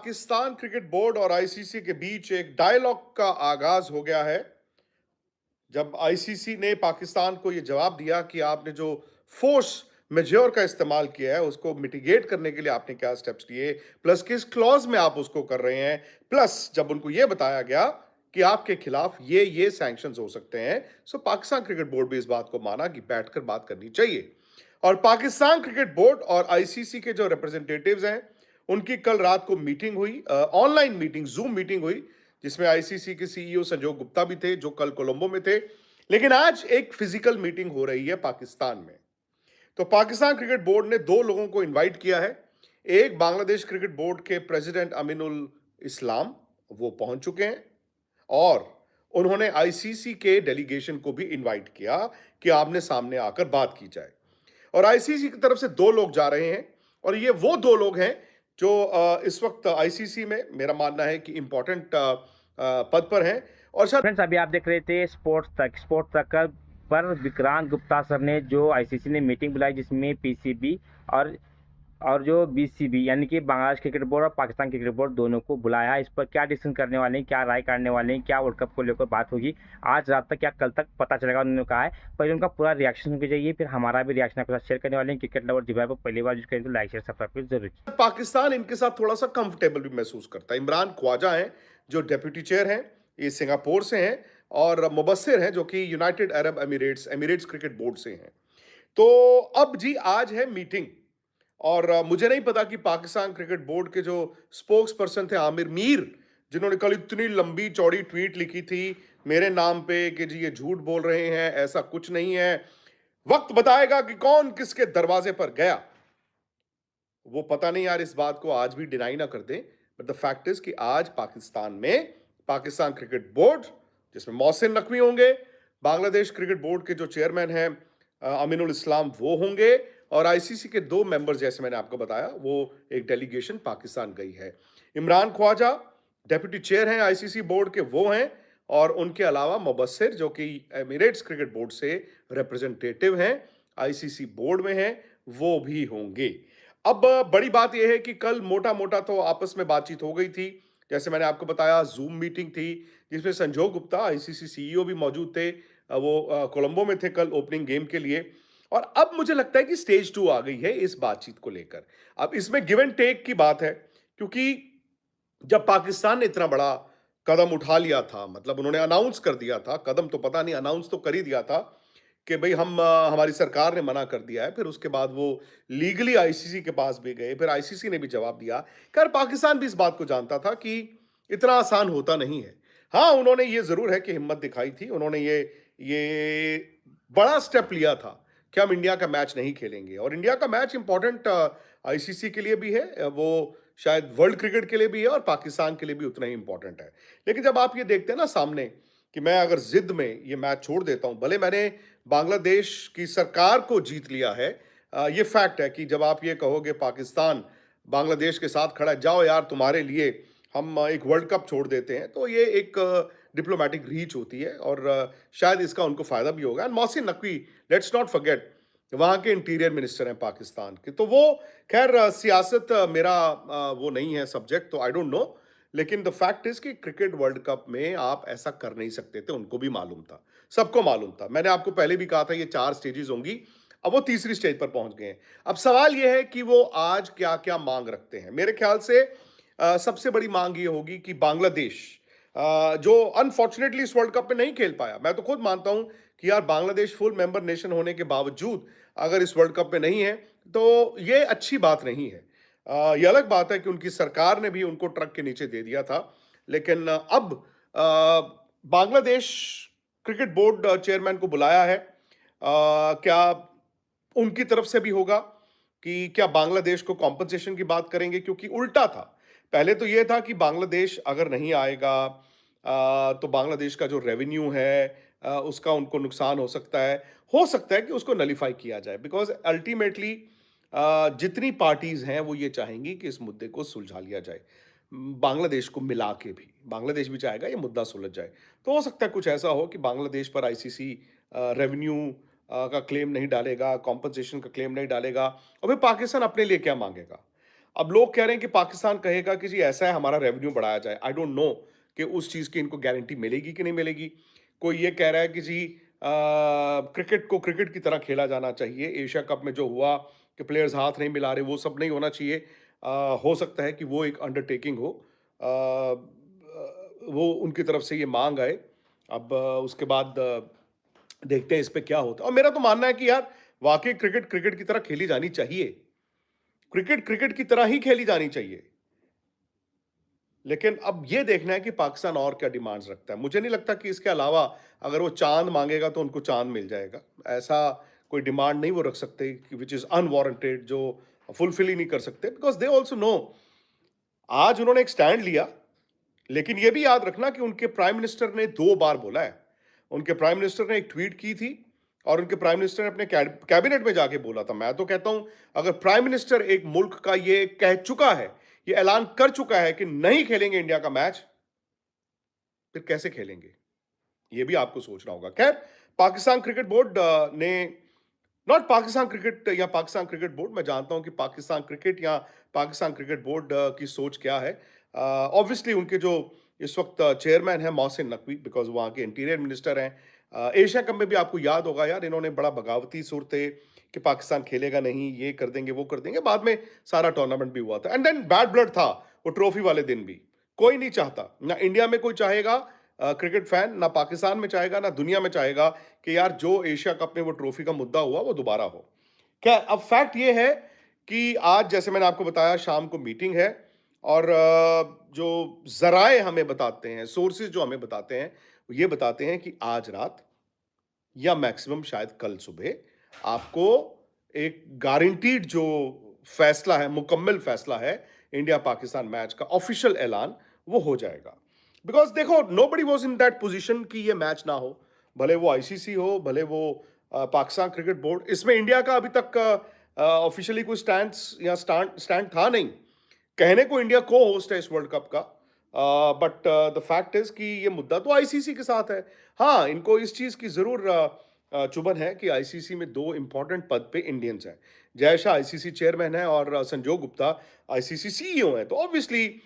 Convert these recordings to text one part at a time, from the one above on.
Pakistan cricket board और ICC के बीच एक डायलॉग का आगाज हो गया है। जब आईसीसी ने पाकिस्तान को यह जवाब दिया कि आपने जो फोर्स मेजर का इस्तेमाल किया है उसको मिटिगेट करने के लिए आपने क्या स्टेप्स लिए, प्लस किस क्लॉज में आप उसको कर रहे हैं, प्लस जब उनको यह बताया गया कि आपके खिलाफ ये सैंक्शंस हो सकते हैं, सो पाकिस्तान क्रिकेट बोर्ड भी इस बात को माना कि बैठकर बात करनी चाहिए। और पाकिस्तान क्रिकेट बोर्ड और आईसीसी के जो रिप्रेजेंटेटिव्स हैं उनकी कल रात को मीटिंग हुई, ऑनलाइन मीटिंग, जूम मीटिंग हुई, जिसमें आईसीसी के सीईओ संजोग गुप्ता भी थे जो कल कोलंबो में थे। लेकिन आज एक फिजिकल मीटिंग हो रही है पाकिस्तान में। तो पाकिस्तान क्रिकेट बोर्ड ने दो लोगों को इनवाइट किया है। एक बांग्लादेश क्रिकेट बोर्ड के प्रेसिडेंट अमीनुल इस्लाम, वो पहुंच चुके हैं, और उन्होंने आईसीसी के डेलीगेशन को भी इनवाइट किया कि आमने सामने आकर बात की जाए। और आईसीसी की तरफ से दो लोग जा रहे हैं, और ये वो दो लोग हैं जो इस वक्त आईसीसी में मेरा मानना है कि इंपॉर्टेंट पद पर हैं। और शायद फ्रेंड्स, अभी आप देख रहे थे स्पोर्ट्स तक पर विक्रांत गुप्ता सर ने जो आईसीसी ने मीटिंग बुलाई, जिसमें पीसीबी और जो बीसीबी यानी कि बांग्लादेश क्रिकेट बोर्ड और पाकिस्तान क्रिकेट बोर्ड दोनों को बुलाया है। इस पर क्या डिसीजन करने वाले हैं, क्या राय करने वाले हैं, क्या वर्ल्ड कप को लेकर बात होगी, आज रात तक या कल तक पता चलेगा, उन्होंने कहा है। पहले उनका पूरा रिएक्शन होना चाहिए, फिर हमारा भी रिएक्शन आपके साथ शेयर करने वाले हैं। क्रिकेट लवर जी पर पहली बार यूज करें तो लाइक शेयर सब्सक्राइब जरूर। पाकिस्तान इनके साथ थोड़ा सा कंफर्टेबल भी महसूस करता है। इमरान ख्वाजा हैं जो डेप्यूटी चेयर हैं, ये सिंगापुर से हैं, और मुबस्सिर हैं जो कि United Arab Emirates cricket board से हैं। तो अब जी आज है मीटिंग, और मुझे नहीं पता कि पाकिस्तान क्रिकेट बोर्ड के जो स्पोक्स पर्सन थे आमिर मीर, जिन्होंने कल इतनी लंबी चौड़ी ट्वीट लिखी थी मेरे नाम पे कि जी ये झूठ बोल रहे हैं, ऐसा कुछ नहीं है, वक्त बताएगा कि कौन किसके दरवाजे पर गया। वो पता नहीं यार, इस बात को आज भी डिनाई ना कर दें, बट द फैक्ट इज कि आज पाकिस्तान में पाकिस्तान क्रिकेट बोर्ड, जिसमें मोहसिन नकवी होंगे, बांग्लादेश क्रिकेट बोर्ड के जो चेयरमैन हैं अमीनुल इस्लाम, वो होंगे, और आईसीसी के दो मेंबर्स, जैसे मैंने आपको बताया, वो एक डेलीगेशन पाकिस्तान गई है। इमरान ख्वाजा डेप्यूटी चेयर हैं आईसीसी बोर्ड के, वो हैं, और उनके अलावा मुबस्सिर जो कि एमिरेट्स क्रिकेट बोर्ड से रिप्रेजेंटेटिव हैं, आईसीसी बोर्ड में हैं, वो भी होंगे। अब बड़ी बात यह है कि कल मोटा मोटा तो आपस में बातचीत हो गई थी, जैसे मैंने आपको बताया, जूम मीटिंग थी जिसमें संजोग गुप्ता आईसीसी सीईओ भी मौजूद थे। वो कोलंबो में थे कल ओपनिंग गेम के लिए। और अब मुझे लगता है कि स्टेज 2 आ गई है इस बातचीत को लेकर। अब इसमें गिव एंड टेक की बात है, क्योंकि जब पाकिस्तान ने इतना बड़ा कदम उठा लिया था, मतलब उन्होंने अनाउंस कर दिया था, कदम तो पता नहीं, अनाउंस तो कर ही दिया था कि भाई हम हमारी सरकार ने मना कर दिया है। फिर उसके बाद वो लीगली आईसीसी के पास भी गए, फिर आईसीसी ने भी जवाब दिया। खैर, पाकिस्तान भी इस बात को जानता था कि इतना आसान होता नहीं है। हाँ, उन्होंने ये जरूर है कि हिम्मत दिखाई थी, उन्होंने ये बड़ा स्टेप लिया था कि हम इंडिया का मैच नहीं खेलेंगे, और इंडिया का मैच इंपॉर्टेंट आईसीसी के लिए भी है, वो शायद वर्ल्ड क्रिकेट के लिए भी है, और पाकिस्तान के लिए भी उतना ही इंपॉर्टेंट है। लेकिन जब आप ये देखते हैं ना सामने कि मैं अगर जिद में ये मैच छोड़ देता हूं, भले मैंने बांग्लादेश की सरकार को जीत लिया है, ये फैक्ट है कि जब आप ये कहोगे पाकिस्तान बांग्लादेश के साथ खड़ा है, जाओ यार तुम्हारे लिए हम एक वर्ल्ड कप छोड़ देते हैं, तो ये एक डिप्लोमेटिक रीच होती है, और शायद इसका उनको फायदा भी होगा। And Mohsin Naqvi, let's not forget, वहाँ के इंटीरियर मिनिस्टर हैं पाकिस्तान के, तो वो खैर सियासत मेरा वो नहीं है सब्जेक्ट, तो आई डोंट नो। लेकिन द फैक्ट इज कि क्रिकेट वर्ल्ड कप में आप ऐसा कर नहीं सकते थे, उनको भी मालूम था, सबको मालूम था। मैंने आपको पहले भी कहा था ये 4 स्टेजेस होंगी, अब वो तीसरी स्टेज पर पहुंच गए हैं। अब सवाल ये है कि वो आज क्या क्या मांग रखते हैं। मेरे ख्याल से सबसे बड़ी मांग ये होगी कि बांग्लादेश, जो अनफॉर्चुनेटली इस वर्ल्ड कप में नहीं खेल पाया, मैं तो खुद मानता हूं कि यार बांग्लादेश फुल मेंबर नेशन होने के बावजूद अगर इस वर्ल्ड कप में नहीं है तो ये अच्छी बात नहीं है। ये अलग बात है कि उनकी सरकार ने भी उनको ट्रक के नीचे दे दिया था, लेकिन अब बांग्लादेश क्रिकेट बोर्ड चेयरमैन को बुलाया है। क्या उनकी तरफ से भी होगा कि क्या बांग्लादेश को कॉम्पनसेशन की बात करेंगे, क्योंकि उल्टा था। पहले तो यह था कि बांग्लादेश अगर नहीं आएगा तो बांग्लादेश का जो रेवेन्यू है उसका उनको नुकसान हो सकता है कि उसको नलीफाई किया जाए, बिकॉज अल्टीमेटली जितनी पार्टीज हैं वो ये चाहेंगी कि इस मुद्दे को सुलझा लिया जाए, बांग्लादेश को मिला के भी बांग्लादेश भी चाहेगा ये मुद्दा सुलझ जाए। तो हो सकता है कुछ ऐसा हो कि बांग्लादेश पर आईसीसी रेवेन्यू का क्लेम नहीं डालेगा, कॉम्पनसेशन का क्लेम नहीं डालेगा, और फिर पाकिस्तान अपने लिए क्या मांगेगा। अब लोग कह रहे हैं कि पाकिस्तान कहेगा कि जी ऐसा है हमारा रेवेन्यू बढ़ाया जाए। आई डोंट नो कि उस चीज़ की इनको गारंटी मिलेगी कि नहीं मिलेगी। कोई ये कह रहा है कि जी क्रिकेट को क्रिकेट की तरह खेला जाना चाहिए। एशिया कप में जो हुआ कि प्लेयर्स हाथ नहीं मिला रहे, वो सब नहीं होना चाहिए। हो सकता है कि वो एक अंडरटेकिंग हो। वो उनकी तरफ से ये माँग आए। अब उसके बाद देखते हैं इस पे क्या होता है। और मेरा तो मानना है कि यार वाक़ई क्रिकेट क्रिकेट की तरह खेली जानी चाहिए। क्रिकेट क्रिकेट की तरह ही खेली जानी चाहिए। लेकिन अब ये देखना है कि पाकिस्तान और क्या डिमांड्स रखता है। मुझे नहीं लगता कि इसके अलावा अगर वो चाँद माँगेगा तो उनको चाँद मिल जाएगा। ऐसा कोई डिमांड नहीं वो रख सकते कि व्हिच इज़ अनवारंटेड, जो फुलफिल ही नहीं कर सकते, बिकॉज़ दे आल्सो नो। आज उन्होंने एक स्टैंड लिया, लेकिन ये भी याद रखना कि उनके प्राइम मिनिस्टर ने 2 बार बोला है। उनके प्राइम मिनिस्टर ने एक ट्वीट की थी और उनके प्राइम मिनिस्टर ने अपने कैबिनेट में जाके बोला था। मैं तो कहता हूं, अगर प्राइम मिनिस्टर एक मुल्क का ये कह चुका है, ये ऐलान कर चुका है कि नहीं खेलेंगे इंडिया का मैच, फिर कैसे खेलेंगे? ये भी आपको सोचना होगा। खैर, पाकिस्तान क्रिकेट बोर्ड ने, नॉट पाकिस्तान क्रिकेट या पाकिस्तान क्रिकेट बोर्ड, मैं जानता हूं कि पाकिस्तान क्रिकेट या पाकिस्तान क्रिकेट बोर्ड की सोच क्या है। ऑब्वियसली उनके जो इस वक्त चेयरमैन है मोहसिन नकवी, बिकॉज वहाँ के इंटीरियर मिनिस्टर हैं। एशिया कप में भी आपको याद होगा यार, इन्होंने बड़ा बगावती सुर थे कि पाकिस्तान खेलेगा नहीं, ये कर देंगे वो कर देंगे। बाद में सारा टूर्नामेंट भी हुआ था एंड देन बैड ब्लड था वो ट्रॉफी वाले दिन भी। कोई नहीं चाहता, ना इंडिया में कोई चाहेगा क्रिकेट फैन, ना पाकिस्तान में चाहेगा, ना दुनिया में चाहेगा कि यार जो एशिया कप में वो ट्रॉफी का मुद्दा हुआ वो दोबारा हो। क्या अब फैक्ट ये है कि आज जैसे मैंने आपको बताया शाम को मीटिंग है और जो जराए हमें बताते हैं, सोर्सेज जो हमें बताते हैं, वो ये बताते हैं कि आज रात या मैक्सिमम शायद कल सुबह आपको एक गारंटीड जो फैसला है, मुकम्मल फैसला है इंडिया पाकिस्तान मैच का, ऑफिशियल ऐलान वो हो जाएगा। बिकॉज देखो, nobody was in that position कि ये मैच ना हो, भले वो आईसीसी हो, भले वो पाकिस्तान क्रिकेट बोर्ड। इसमें इंडिया का अभी तक ऑफिशियली कोई स्टैंड था नहीं। कहने को इंडिया को होस्ट है इस वर्ल्ड कप का, बट द फैक्ट इज कि ये मुद्दा तो आईसीसी के साथ है। हाँ, इनको इस चीज की जरूर चुभन है कि आईसीसी में 2 इंपॉर्टेंट पद पे इंडियंस हैं। जय शाह आईसीसी चेयरमैन है और संजोग गुप्ता आईसीसी सीईओ हैं। तो obviously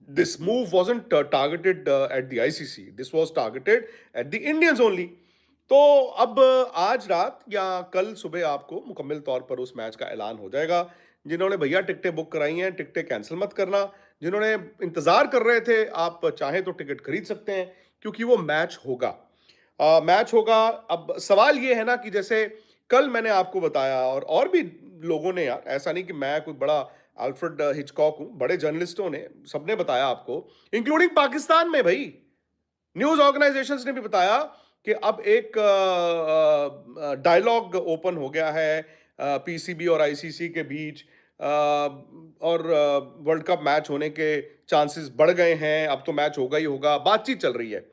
this move wasn't targeted at the ICC. This was targeted at the Indians only. तो अब आज रात या कल सुबह आपको मुकम्मल तौर पर उस मैच का ऐलान हो जाएगा। जिन्होंने भैया टिकटें बुक कराई हैं, टिकटें कैंसिल मत करना। जिन्होंने इंतजार कर रहे थे, आप चाहें तो टिकट खरीद सकते हैं, क्योंकि वो मैच होगा। मैच होगा। अब सवाल ये है ना कि जैसे कल मैंने आपको बताया और भी लोगों ने, यार ऐसा नहीं कि मैं कोई बड़ा अल्फ्रेड हिचकॉक हूं, बड़े जर्नलिस्टों ने सबने बताया आपको, इंक्लूडिंग पाकिस्तान में भाई न्यूज ऑर्गेनाइजेशंस ने भी बताया कि अब एक डायलॉग ओपन हो गया है पीसीबी और आईसीसी के बीच, और वर्ल्ड कप मैच होने के चांसेस बढ़ गए हैं। अब तो मैच होगा ही होगा, बातचीत चल रही है।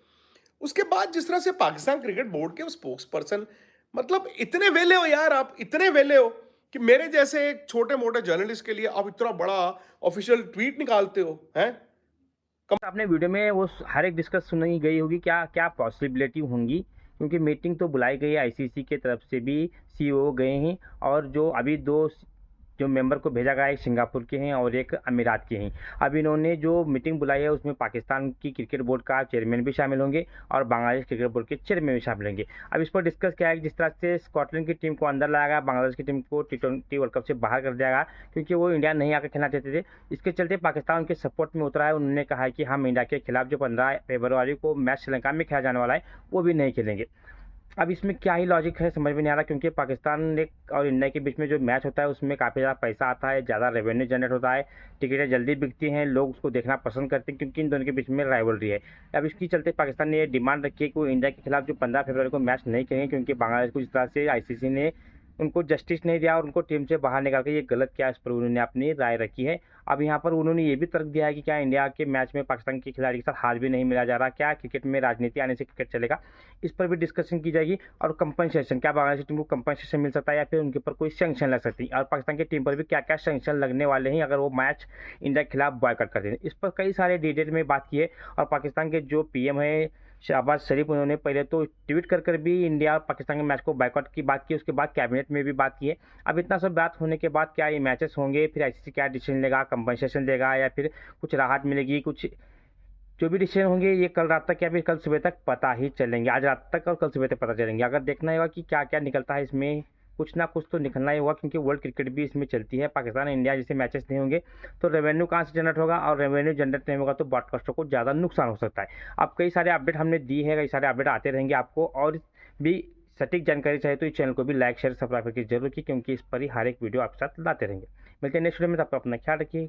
उसके बाद जिस तरह से पाकिस्तान क्रिकेट बोर्ड के स्पोक्स पर्सन, मतलब इतने वेले हो यार, आप इतने वेले हो कि मेरे जैसे एक छोटे मोटे जर्नलिस्ट के लिए आप इतना बड़ा ऑफिशियल ट्वीट निकालते हो हैं। आपने वीडियो में वो हर एक डिस्कस सुनी गई होगी, क्या क्या पॉसिबिलिटी होंगी, क्योंकि मीटिंग तो बुलाई गई है, आईसीसी के तरफ से भी सीईओ गए हैं और जो अभी 2 जो मेंबर को भेजा गया है, एक सिंगापुर के हैं और एक अमीरात के हैं। अब इन्होंने जो मीटिंग बुलाई है उसमें पाकिस्तान की क्रिकेट बोर्ड का चेयरमैन भी शामिल होंगे और बांग्लादेश क्रिकेट बोर्ड के चेयरमैन भी शामिल होंगे। अब इस पर डिस्कस क्या है कि जिस तरह से स्कॉटलैंड की टीम को अंदर लाया गया, बांग्लादेश की टीम को T20 वर्ल्ड कप से बाहर कर दिया गया क्योंकि वो इंडिया नहीं आकर खेलना चाहते थे। इसके चलते पाकिस्तान उनके सपोर्ट में उतरा है। उन्होंने कहा है कि हम इंडिया के खिलाफ जो 15 फरवरी को मैच श्रीलंका में खेला जाने वाला है वो भी नहीं खेलेंगे। अब इसमें क्या ही लॉजिक है समझ में नहीं आ रहा, क्योंकि पाकिस्तान और इंडिया के बीच में जो मैच होता है उसमें काफ़ी ज़्यादा पैसा आता है, ज़्यादा रेवेन्यू जनरेट होता है, टिकटें जल्दी बिकती हैं, लोग उसको देखना पसंद करते हैं क्योंकि इन दोनों के बीच में राइवलरी है। अब इसके चलते पाकिस्तान ने ये डिमांड रखी है कि वो इंडिया के खिलाफ जो 15 फरवरी को मैच नहीं खेलेंगे, क्योंकि बांग्लादेश को जिस तरह से आईसीसी ने उनको जस्टिस नहीं दिया और उनको टीम से बाहर निकाल के ये गलत किया, इस पर उन्होंने अपनी राय रखी है। अब यहाँ पर उन्होंने ये भी तर्क दिया है कि क्या इंडिया के मैच में पाकिस्तान के खिलाड़ी के साथ हाथ भी नहीं मिला जा रहा, क्या क्रिकेट में राजनीति आने से क्रिकेट चलेगा, इस पर भी डिस्कशन की जाएगी। और कंपनसेशन, क्या बांग्लादेश टीम को कंपनसेशन मिल सकता है या फिर उनके ऊपर कोई सैंक्शन लग सकती है, और पाकिस्तान की टीम पर भी क्या क्या सैंक्शन लगने वाले हैं अगर वो मैच इंडिया के खिलाफ बॉयकॉट करते हैं। इस पर कई सारे डिटेल में बात की है और पाकिस्तान के जो पीएम है शहबाज शरीफ उन्होंने पहले तो ट्वीट कर भी इंडिया और पाकिस्तान के मैच को बायकॉट की बात की, उसके बाद कैबिनेट में भी बात की है। अब इतना सब बात होने के बाद क्या ये मैचेस होंगे, फिर आईसीसी क्या डिसीजन लेगा, कंपनसेशन देगा या फिर कुछ राहत मिलेगी, कुछ जो भी डिसीजन होंगे ये कल रात तक या फिर कल सुबह तक पता ही चलेंगे। आज रात तक और कल सुबह तक पता चलेंगे। अगर देखना होगा कि क्या क्या निकलता है इसमें, कुछ ना कुछ तो निकलना ही होगा, क्योंकि वर्ल्ड क्रिकेट भी इसमें चलती है। पाकिस्तान इंडिया जैसे मैचेस नहीं होंगे तो रेवेन्यू कहाँ से जनरेट होगा, और रेवेन्यू जनरेट नहीं होगा तो ब्रॉडकास्टर को ज़्यादा नुकसान हो सकता है। अब कई सारे अपडेट हमने दी है, कई सारे अपडेट आते रहेंगे आपको, और भी सटीक जानकारी चाहिए तो इस चैनल को भी लाइक शेयर सब्सक्राइब करके जरूर की, क्योंकि इस पर ही हर एक वीडियो आपके साथ लाते रहेंगे। मिलते हैं नेक्स्ट वीडियो में, तब तक अपना ख्याल रखिए।